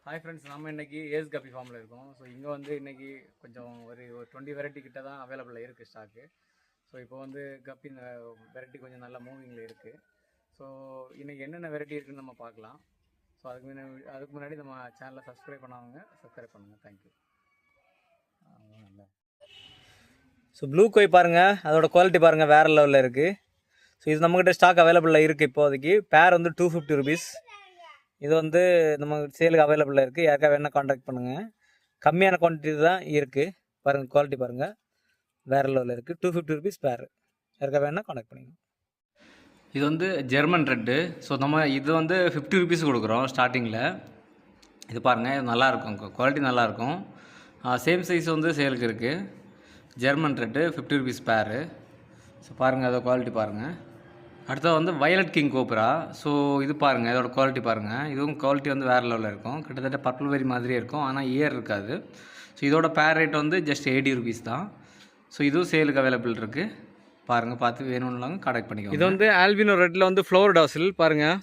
Hi friends, நம்ம இன்னைக்கு ace கப்பி ஃபார்மில் இருக்கோம். ஸோ இங்கே வந்து இன்னைக்கு கொஞ்சம் ஒரு 20 வெரைட்டி கிட்ட தான் அவைலபிளாக இருக்குது ஸ்டாக்கு. ஸோ இப்போ வந்து கப்பி வெரைட்டி கொஞ்சம் நல்லா மூவிங்கில் இருக்குது. ஸோ இன்றைக்கி என்னென்ன வெரைட்டி இருக்குதுன்னு நம்ம பார்க்கலாம். ஸோ அதுக்கு முன்னாடி நம்ம சேனலை சப்ஸ்கிரைப் பண்ணாதவங்க சப்ஸ்கிரைப் பண்ணுங்கள். தேங்க்யூ. ஸோ ப்ளூ கோய் பாருங்கள், அதோட குவாலிட்டி பாருங்கள், வேறு லெவலில் இருக்குது. ஸோ இது நம்மக்கிட்ட ஸ்டாக் அவைலபிளில் இருக்குது. இப்போதைக்கு பேர் வந்து 250 ருபீஸ். இது வந்து நம்ம சேலுக்கு அவைலபிளாக இருக்குது. யாருக்கா வேணால் காண்டாக்ட் பண்ணுங்கள். கம்மியான குவான்டிட்டி தான் இருக்குது. பாருங்கள், குவாலிட்டி பாருங்கள், வேறு லெவலில் இருக்குது. 250 ருபீஸ் பேர். யாருக்கா வேணால் காண்டாக்ட் பண்ணிங்க. இது வந்து ஜெர்மன் ரெட்டு. ஸோ நம்ம இது வந்து 50 ருபீஸ் கொடுக்குறோம் ஸ்டார்டிங்கில். இது பாருங்கள், இது நல்லாயிருக்கும், குவாலிட்டி நல்லாயிருக்கும். சேம் சைஸ் வந்து சேலுக்கு இருக்குது. ஜெர்மன் ரெட்டு 50 ருபீஸ் பேரு. ஸோ பாருங்கள், அதோட குவாலிட்டி பாருங்கள். அடுத்தது வந்து வயலட் கிங் கோப்ரா. ஸோ இது பாருங்கள், இதோட குவாலிட்டி பாருங்கள். இதுவும் குவாலிட்டி வந்து வேறு லெவலில் இருக்கும். கிட்டத்தட்ட பர்பிள் வெரி மாதிரியே இருக்கும், ஆனால் இயர் இருக்காது. ஸோ இதோட பேர் ரேட் வந்து ஜஸ்ட் 80 ருபீஸ் தான். ஸோ இதுவும் சேலுக்கு அவைலபிள் இருக்குது. பாருங்கள், பார்த்து வேணும்னாங்க கான்டாக்ட் பண்ணிக்கோங்க. இது வந்து ஆல்பினோ ரெட்டில் வந்து ஃப்ளவர் டாசில் பாருங்கள்,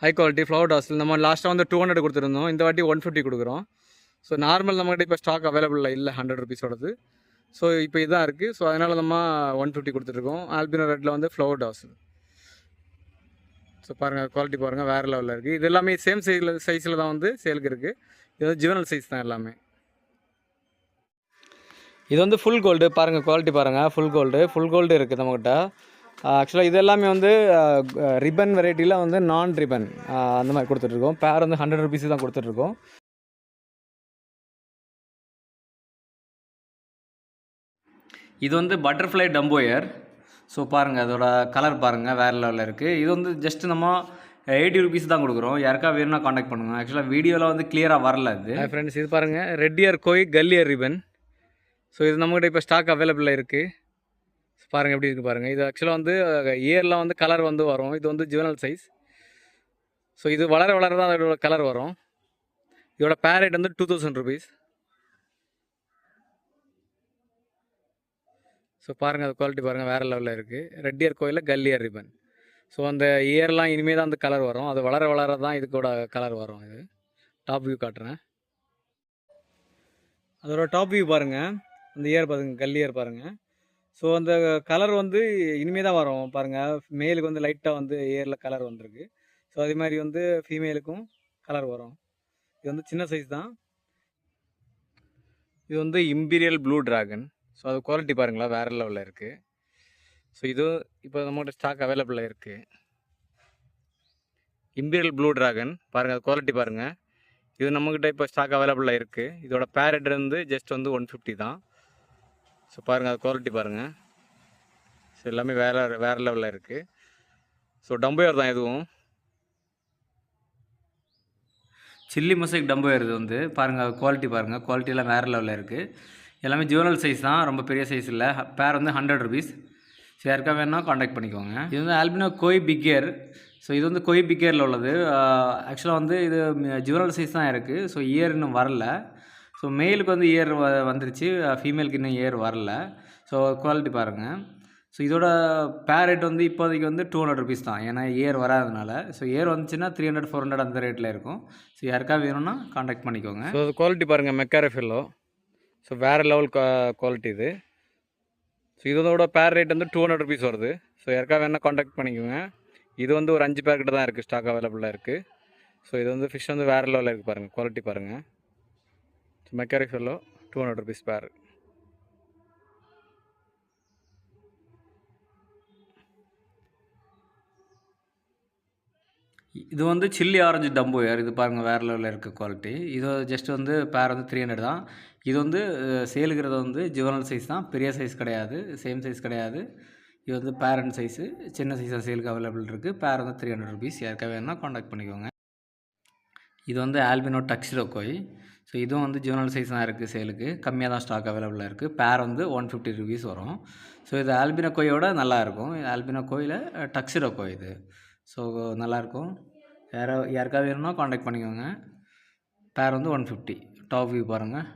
ஹை குவாலிட்டி ஃப்ளவர் டாசில். நம்ம லாஸ்ட்டாக வந்து 200 கொடுத்துருந்தோம், இந்த வாட்டி 150 கொடுக்குறோம். ஸோ நார்மல் நம்மகிட்ட இப்போ ஸ்டாக் அவைலபிளில் இல்லை 100 ருபீஸோடது. ஸோ இப்போ இதுதான் இருக்குது. ஸோ அதனால் நம்ம 150 கொடுத்துட்ருக்கோம். ஆல்பினோ ரெட்டில் வந்து ஃப்ளவர் டாசில். ஸோ பாருங்கள், குவாலிட்டி பாருங்கள், வேறு லெவலில் இருக்குது. இது எல்லாமே சேம் சைஸில் தான் வந்து சேலுக்கு இருக்குது. இது வந்து ஜுவனல் சைஸ் தான் எல்லாமே. இது வந்து ஃபுல் கோல்டு பாருங்கள், குவாலிட்டி பாருங்கள், ஃபுல் கோல்டு இருக்குது நம்மக்கிட்ட. ஆக்சுவலாக இது எல்லாமே வந்து ரிப்பன் வெரைட்டியில் வந்து நான் ரிப்பன் அந்த மாதிரி கொடுத்துட்ருக்கோம். பேர் வந்து 100 ருபீஸ் தான் கொடுத்துட்ருக்கோம். இது வந்து பட்டர்ஃப்ளை டம்போயர். ஸோ பாருங்கள், அதோட கலர் பாருங்கள், வேறு லெவலில் இருக்குது. இது வந்து ஜஸ்ட் நம்ம 80 ருபீஸ் தான் கொடுக்குறோம். யாருக்கா வேணும்னா காண்டாக்ட் பண்ணுங்கள். ஆக்சுவலாக வீடியோவில் வந்து கிளியராக வரல இது. ஃப்ரெண்ட்ஸ், இது பாருங்கள், ரெட் இயர் கோய் கல்லியர் ரிப்பன். ஸோ இது நம்மகிட்ட இப்போ ஸ்டாக் அவைலபிளில் இருக்குது. பாருங்கள் எப்படி இருக்குது பாருங்கள். இது ஆக்சுவலாக வந்து இயரில் வந்து கலர் வந்து வரும். இது வந்து ஜுவனல் சைஸ். ஸோ இது வளர தான் அதோட கலர் வரும். இதோட பேர் ரேட் வந்து 2000 ருபீஸ். ஸோ பாருங்கள், அது குவாலிட்டி பாருங்கள், வேறு லெவலில் இருக்குது. ரெட் இயர் கோயிலில் கல்லியர் ரிப்பன். ஸோ அந்த இயர்லாம் இனிமேல் தான் அந்த கலர் வரும். அது வளர தான் இதுக்கூட கலர் வரும். இது டாப் வியூ காட்டுறேன். அதோட டாப் வியூ பாருங்கள், அந்த இயர் பாருங்கள், கல்லியர் பாருங்கள். ஸோ அந்த கலர் வந்து இனிமேல் தான் வரும். பாருங்கள், மேலுக்கு வந்து லைட்டாக வந்து இயரில் கலர் வந்திருக்கு. ஸோ அதே மாதிரி வந்து ஃபீமேலுக்கும் கலர் வரும். இது வந்து சின்ன சைஸ் தான். இது வந்து இம்பீரியல் ப்ளூ ட்ராகன். ஸோ அது குவாலிட்டி பாருங்களா, வேறு லெவலில் இருக்குது. ஸோ இது இப்போ நம்மகிட்ட ஸ்டாக் அவைலபிளாக இருக்குது. இம்பீரியல் ப்ளூ ட்ராகன் பாருங்கள், அது குவாலிட்டி பாருங்கள். இது நம்மக்கிட்ட இப்போ ஸ்டாக் அவைலபிளாக இருக்குது. இதோட பேர் ரேட் வந்து ஜஸ்ட் வந்து 150 தான். ஸோ பாருங்கள், அது குவாலிட்டி பாருங்கள். ஸோ எல்லாமே வேறு லெவலில் இருக்குது. ஸோ டம்போயர் தான் இதுவும். Chilli mosaic டம்போயர். இது வந்து பாருங்கள், குவாலிட்டி பாருங்கள், குவாலிட்டியெல்லாம் வேறு லெவலில் இருக்குது. எல்லாமே ஜுவனல் சைஸ் தான், ரொம்ப பெரிய சைஸ் இல்லை. பேர் வந்து 100 ருபீஸ். ஸோ யாருக்கா வேணால் காண்டாக்ட் பண்ணிக்கோங்க. இது வந்து ஆல்பினோ கோய் பிக்கேர். ஸோ இது வந்து கோய் பிக்கேரில் உள்ளது. ஆக்சுவலாக வந்து இது ஜுவனல் சைஸ் தான் இருக்குது. ஸோ இயர் இன்னும் வரல. ஸோ மேலுக்கு வந்து இயர் வந்துருச்சு, ஃபீமேலுக்கு இன்னும் இயர் வரல. ஸோ குவாலிட்டி பாருங்கள். ஸோ இதோட பேர் ரேட் வந்து இப்போதைக்கு வந்து 200 ருபீஸ் தான், ஏன்னா இயர் வராதனால. ஸோ இயர் வந்துச்சுன்னா 300 400 அந்த ரேட்டில் இருக்கும். ஸோ யாருக்கா வேணும்னா காண்டாக்ட் பண்ணிக்கோங்க. ஸோ அது குவாலிட்டி பாருங்கள், மெக்காரஃபில்லோ. ஸோ வேறு லெவல் குவாலிட்டி இது. ஸோ இதோட பேர் ரேட் வந்து 200 ருபீஸ் வருது. ஸோ யாருக்கா வேணால் காண்டாக்ட் பண்ணிக்கோங்க. இது வந்து ஒரு 5 பேர் கிட்ட தான் இருக்குது, ஸ்டாக் அவைலபிளாக இருக்குது. ஸோ இது வந்து ஃபிஷ் வந்து வேறு லெவலில் இருக்குது பாருங்கள், குவாலிட்டி பாருங்கள். ஸோ மெக்காரிஃபெல்லோ 200 ருபீஸ் பேர். இது வந்து சில்லி ஆரஞ்சு டம்போயர். இது பாருங்கள், வேறு லெவலில் இருக்குது குவாலிட்டி. இது ஜஸ்ட் வந்து பேர் வந்து 300 தான். இது வந்து சேலுங்கிறது வந்து ஜுவனல் சைஸ் தான், பெரிய சைஸ் கிடையாது, சேம் சைஸ் கிடையாது. இது வந்து பேரண்ட் சைஸு, சின்ன சைஸாக சேலுக்கு அவைலபிள் இருக்குது. பேர் வந்து 300 ருபீஸ். யாருக்காக வேணும்னா காண்டாக்ட் பண்ணிக்கோங்க. இது வந்து ஆல்பினோ டக்ஸிடோ கோய். ஸோ இதுவும் வந்து ஜுவனல் சைஸ் தான் இருக்குது சேலுக்கு. கம்மியாக தான் ஸ்டாக் அவைலபிளாக இருக்குது. பேர் வந்து 150 ருபீஸ் வரும். ஸோ இது ஆல்பினோ கோயோட நல்லாயிருக்கும். ஆல்பினோ கோயில் டக்ஸிடோ கோய் இது. ஸோ நல்லாயிருக்கும். யாருக்காக வேணும்னா காண்டாக்ட் பண்ணிக்கோங்க. பேர் வந்து 150. டாப் வியூ பாருங்கள்.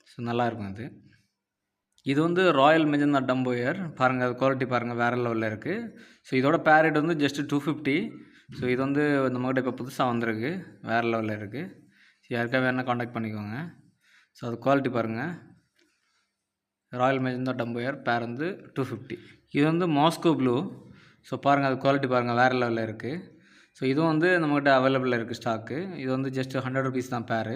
ஸோ நல்லாயிருக்கும் இது. இது வந்து ராயல் மெஜந்தா டம்போயர். பாருங்கள், அது குவாலிட்டி பாருங்கள், வேறு லெவலில் இருக்குது. ஸோ இதோட பேர் ரேட் வந்து ஜஸ்ட்டு 250. ஸோ இது வந்து நம்மகிட்ட இப்போ புதுசாக வந்திருக்கு, வேறு லெவலில் இருக்குது. யாருக்காக வேணால் காண்டாக்ட் பண்ணிக்கோங்க. ஸோ அது குவாலிட்டி பாருங்கள். ராயல் மெஜந்தா டம்போ ஏர் பேர் வந்து 250. இது வந்து மாஸ்கோ ப்ளூ. ஸோ பாருங்கள், அது குவாலிட்டி பாருங்கள், வேறு லெவலில் இருக்குது. ஸோ இதுவும் வந்து நம்மகிட்ட அவைலபிளில் இருக்குது ஸ்டாக்கு. இது வந்து ஜஸ்ட் 100 rupees தான் பேரு.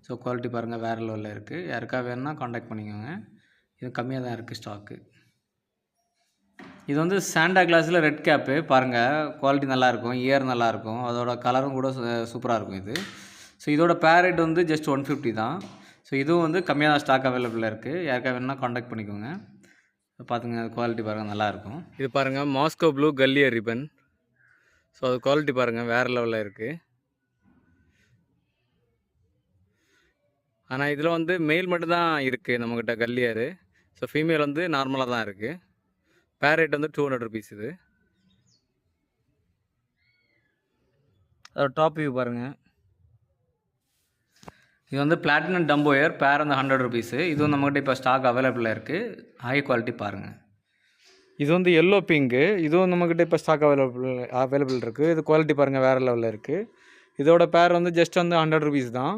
ஸோ குவாலிட்டி பாருங்கள், வேறு லெவலில் இருக்குது. யாருக்காக வேணுன்னா காண்டாக்ட் பண்ணிக்கோங்க. இது கம்மியாக தான் இருக்குது ஸ்டாக்கு. இது வந்து சாண்டா கிளாஸில் ரெட் கேப்பு பாருங்கள், குவாலிட்டி நல்லாயிருக்கும், இயர் நல்லாயிருக்கும், அதோட கலரும் கூட சூப்பராக இருக்கும் இது. ஸோ இதோட பேர் ரேட் வந்து ஜஸ்ட் 150 தான். ஸோ இதுவும் வந்து கம்மியாக தான் ஸ்டாக் அவைலபிளில் இருக்குது. யாருக்காக வேணுன்னா காண்டாக்ட் பண்ணிக்கோங்க. பார்த்துங்க, குவாலிட்டி பாருங்கள், நல்லாயிருக்கும். இது பாருங்கள், மாஸ்கோ ப்ளூ கல்லியர் ரிப்பன். ஸோ அது குவாலிட்டி பாருங்கள், வேறு லெவலில் இருக்குது. ஆனால் இதில் வந்து மெயில் மட்டும் தான் இருக்குது நம்மக்கிட்ட கல்லியரு. ஸோ ஃபீமேல் வந்து நார்மலாக தான் இருக்குது. பேர் ரேட் வந்து 200 rupees இது. அதோட டாப் வியூ பாருங்கள். இது வந்து பிளாட்டினம் டம்போ ஏர் பேர் வந்து 100 rupees. இதுவும் நம்மகிட்ட இப்போ ஸ்டாக் அவைலபிளாக இருக்குது. ஹை குவாலிட்டி பாருங்கள். இது வந்து எல்லோ பிங்க்கு. இதுவும் நம்மக்கிட்ட இப்போ ஸ்டாக் அவைலபிள் இருக்குது. இது குவாலிட்டி பாருங்கள், வேறு லெவலில் இருக்குது. இதோட பேர் வந்து ஜஸ்ட் வந்து 100 rupees தான்.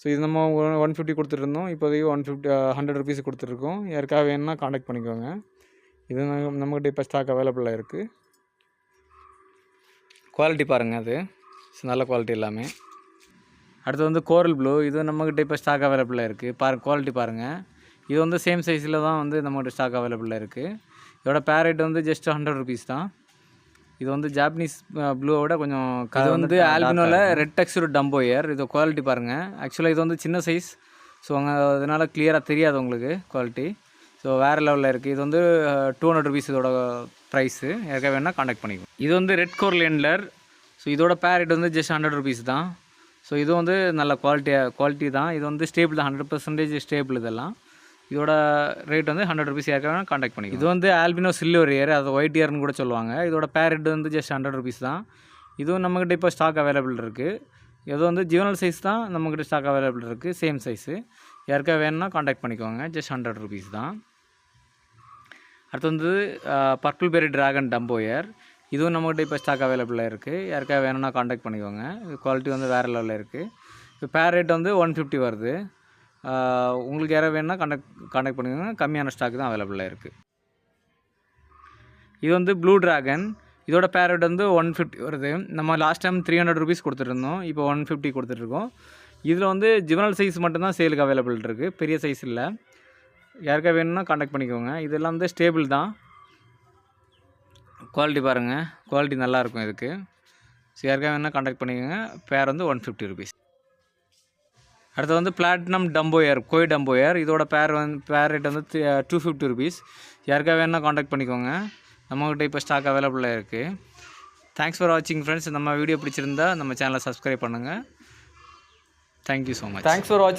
ஸோ இது நம்ம 150 கொடுத்துருந்தோம். இப்போதைக்கு 100 rupees கொடுத்துருக்கோம். யாருக்காக வேணுன்னா காண்டாக்ட் பண்ணிக்கோங்க. இது நம்மக்கிட்ட இப்போ ஸ்டாக் அவைலபிளாக இருக்குது. குவாலிட்டி பாருங்கள், அது நல்ல குவாலிட்டி எல்லாமே. அடுத்து வந்து கோரல் ப்ளூ. இது நம்மக்கிட்ட இப்போ ஸ்டாக் அவைலபிளாக இருக்குது. குவாலிட்டி பாருங்கள். இது வந்து சேம் சைஸில் தான் வந்து நம்மகிட்ட ஸ்டாக் அவைலபிளாக இருக்குது. இதோட பேர் ரேட் வந்து ஜஸ்ட் 100 rupees தான். இது வந்து ஜாப்பனீஸ் ப்ளூவோட கொஞ்சம் இது வந்து ஆல்பினோவில் ரெட் டெக்ஸ்சர் டம்போ ஏர். இது குவாலிட்டி பாருங்கள். ஆக்சுவலாக இது வந்து சின்ன சைஸ். ஸோ அதனால் கிளியராக தெரியாது உங்களுக்கு குவாலிட்டி. ஸோ வேறு லெவலில் இருக்குது. இது வந்து 200 rupees இதோட ப்ரைஸு. யாருக்காக வேணால் காண்டாக்ட் பண்ணிக்கும். இது வந்து ரெட் கோர் லேண்ட்லர். ஸோ இதோட பேர் ரேட் வந்து ஜஸ்ட் 100 rupees தான். ஸோ இது வந்து நல்ல குவாலிட்டி தான். இது வந்து ஸ்டேபிள் தான், 100% ஸ்டேபிள். இதெல்லாம் இதோட ரேட் வந்து 100 rupees. யாருக்காக காண்டாக்ட் பண்ணி. இது வந்து ஆல்பினோ சில்வர் இயர், அது ஒயிட் இயர்னு கூட சொல்லுவாங்க. இதோட பேர் ரேட் வந்து ஜஸ்ட் 100 rupees தான். இதுவும் நம்மக்கிட்ட இப்போ ஸ்டாக் அவைலபிள் இருக்குது. இது வந்து ஜுவனல் சைஸ் தான் நம்மக்கிட்ட ஸ்டாக் அவைலபிள் இருக்குது, சேம் சைஸு. யாருக்காக வேணுன்னா காண்டாக்ட் பண்ணிக்கோங்க. ஜஸ்ட் 100 rupees தான். அடுத்து வந்து பர்பிள் பெரி ட்ராகன் டம்போ ஏர். இதுவும் நம்மக்கிட்ட இப்போ ஸ்டாக் அவைலபிளாக இருக்குது. யாருக்காக வேணும்னா காண்டாக்ட் பண்ணிக்கோங்க. இது குவாலிட்டி வந்து வேறு லெவலில் இருக்குது. இப்போ பேர் ரேட் வந்து 150 வருது. உங்களுக்கு யாராவது வேணுன்னா காண்டாக்ட் பண்ணிக்கோங்க. கம்மியான ஸ்டாக் தான் அவைலபிளாக இருக்குது. இது வந்து ப்ளூ ட்ராகன். இதோட பேர் ரேட் வந்து 150 வருது. நம்ம லாஸ்ட் டைம் 300 rupees கொடுத்துருந்தோம். இப்போ 150 கொடுத்துட்ருக்கோம். இதில் வந்து ஜுவனல் சைஸ் மட்டும்தான் சேலுக்கு அவைலபிள் இருக்குது, பெரிய சைஸ் இல்லை. யாருக்காக வேணும்னா காண்டாக்ட் பண்ணிக்கோங்க. இதெல்லாம் வந்து ஸ்டேபிள் தான். குவாலிட்டி பாருங்கள், குவாலிட்டி நல்லாயிருக்கும் இதுக்கு. ஸோ யாருக்காக வேணுன்னா காண்டாக்ட் பண்ணிக்கோங்க. பேர் வந்து 150 rupees. அடுத்து வந்து பிளாட்டினம் டம்போ ஏர், கோய் டம்போ ஏர். இதோட பேர் ரேட் வந்து 250 rupees. யாருக்காக வேணுன்னா காண்டாக்ட் பண்ணிக்கோங்க. நம்மகிட்ட இப்போ ஸ்டாக் அவைலபிளாக இருக்குது. தேங்க்ஸ் ஃபார் வாட்சிங் ஃப்ரெண்ட்ஸ். நம்ம வீடியோ பிடிச்சிருந்தா நம்ம சேனலை சப்ஸ்கிரைப் பண்ணுங்கள். Thank you so much. Thanks for வாட்சிங்.